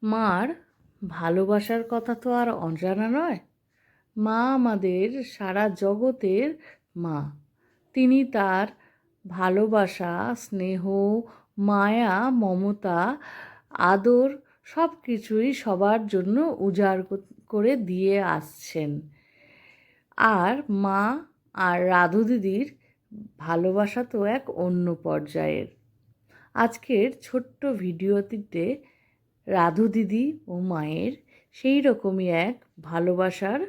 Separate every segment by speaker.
Speaker 1: মার ভালোবাসার কথা তো আর অজানা নয়। মা আমাদের সারা জগতের মা। তিনি তার ভালোবাসা, স্নেহ, মায়া, মমতা, আদর সব কিছুই সবার জন্য উজাড় করে দিয়ে আসছেন। আর মা আর রাধু দিদির ভালোবাসা তো এক অন্য পর্যায়ের। আজকের ছোট্ট ভিডিওটিতে রাধু দিদি ও মায়ের সেই রকমই এক ভালোবাসার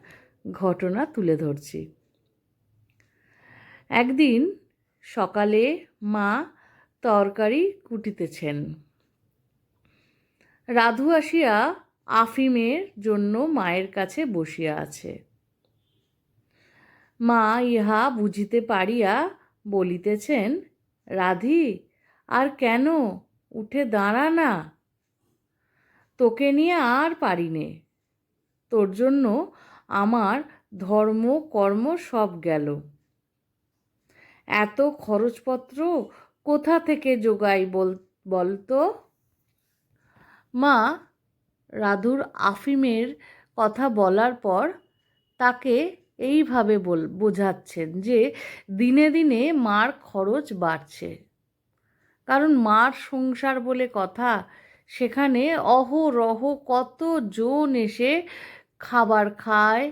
Speaker 1: ঘটনা তুলে ধরছি। একদিন সকালে মা তরকারি কুটিতেছেন। রাধু আসিয়া আফিমের জন্য মায়ের কাছে বসিয়া আছে। মা ইহা বুঝিতে পারিয়া বলিতেছেন, রাধি, আর কেন, উঠে দাঁড়া না, তোকে নিয়ে আর পারিনে। তোর জন্য আমার ধর্ম কর্ম সব গেল। এত খরচপত্র কোথা থেকে জোগাই বলতো? মা রাধুর আফিমের কথা বলার পর তাকে এইভাবে বোঝাচ্ছেন যে দিনে দিনে মার খরচ বাড়ছে। কারণ মার সংসার বলে কথা, সেখানে অহরহ কতজন এসে খাবার খায়।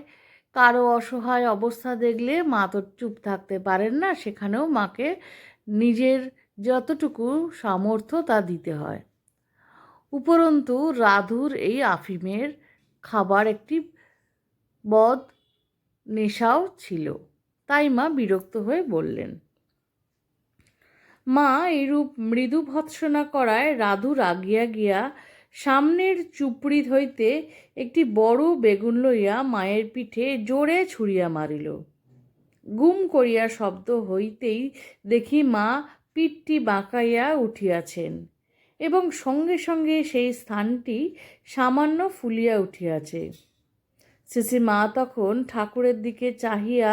Speaker 1: কারো অসহায় অবস্থা দেখলে মা তো চুপ থাকতে পারেন না, সেখানেও মাকে নিজের যতটুকু সামর্থ্য তা দিতে হয়। উপরন্তু রাধুর এই আফিমের খাবার একটি বদ নেশাও ছিল। তাই মা বিরক্ত হয়ে বললেন। মা এইরূপ মৃদু ভৎসনা করায় রাধু রাগিয়া গিয়া সামনের চুপড়ি হইতে একটি বড় বেগুন লইয়া মায়ের পিঠে জোরে ছুঁড়িয়া মারিল। গুম করিয়া শব্দ হইতেই দেখি মা পিঠটি বাঁকাইয়া উঠিয়াছেন এবং সঙ্গে সঙ্গে সেই স্থানটি সামান্য ফুলিয়া উঠিয়াছে। শ্রী মা তখন ঠাকুরের দিকে চাহিয়া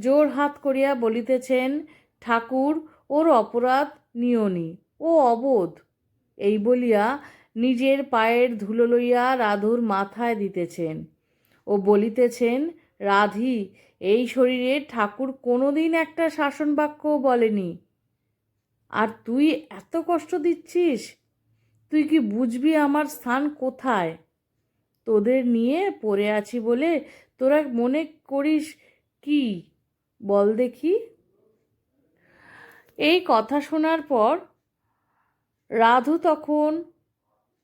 Speaker 1: জোর হাত করিয়া বলিতেছেন, ঠাকুর, ওর অপরাধ নিওনি, ও অবোধ। এই বলিয়া নিজের পায়ের ধুলো লইয়া রাধুর মাথায় দিতেছেন ও বলিতেছেন, রাধি, এই শরীরে ঠাকুর কোনোদিন একটা শাসন বাক্যও বলেনি, আর তুই এত কষ্ট দিচ্ছিস? তুই কি বুঝবি আমার স্থান কোথায়? তোদের নিয়ে পড়ে আছি বলে তোরা মনে করিস কি, বল দেখি? এই কথা শোনার পর রাধু তখন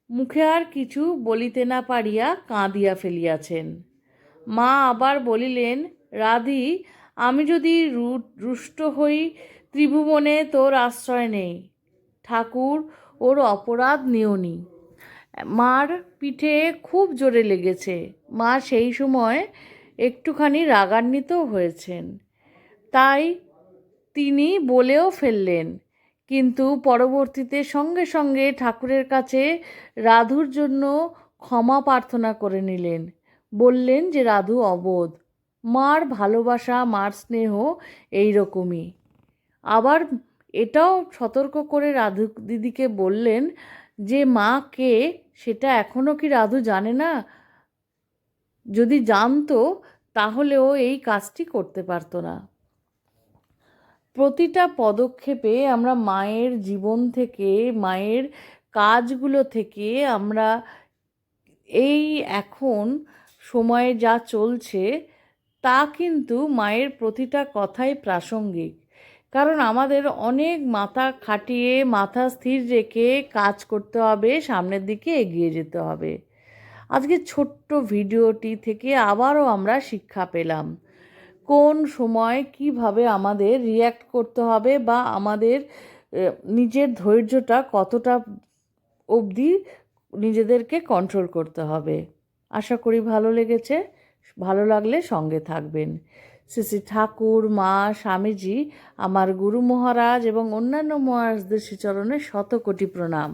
Speaker 1: মুখে আর কিছু বলিতে না পারিয়া কাঁদিয়া ফেলিয়াছেন। মা আবার বলিলেন, রাধি, আমি যদি রুষ্ট হই, ত্রিভুবনে তোর আশ্রয় নেই। ঠাকুর, ওর অপরাধ নিওনি। মার পিঠে খুব জোরে লেগেছে। মা সেই সময় একটুখানি রাগান্বিত হয়েছেন। তাই তিনি বলেও ফেললেন, কিন্তু পরবর্তীতে সঙ্গে সঙ্গে ঠাকুরের কাছে রাধুর জন্য ক্ষমা প্রার্থনা করে নিলেন। বললেন যে রাধু অবোধ, মার ভালোবাসা, মার স্নেহ এই রকমই। আবার এটাও সতর্ক করে রাধু দিদিকে বললেন যে মা কে সেটা এখনও কি রাধু জানে না? যদি জানতো তাহলেও এই কাজটি করতে পারতো না। প্রতিটা পদক্ষেপে আমরা মায়ের জীবন থেকে, মায়ের কাজগুলো থেকে আমরা এই এখন সময়ে যা চলছে তা কিন্তু মায়ের প্রতিটা কথাই প্রাসঙ্গিক। কারণ আমাদের অনেক মাথা খাটিয়ে, মাথা স্থির রেখে কাজ করতে হবে, সামনের দিকে এগিয়ে যেতে হবে। আজকে ছোট্ট ভিডিওটি থেকে আবারও আমরা শিক্ষা পেলাম কোন সময় কিভাবে আমাদের রিয়্যাক্ট করতে হবে বা আমাদের নিজের ধৈর্যটা কতটা অবধি নিজেদেরকে কন্ট্রোল করতে হবে। আশা করি ভালো লেগেছে। ভালো লাগলে সঙ্গে থাকবেন। শ্রী শ্রী ঠাকুর, মা, স্বামীজি, আমার গুরু মহারাজ এবং অন্যান্য মহারাজদের শ্রীচরণে শতকোটি প্রণাম।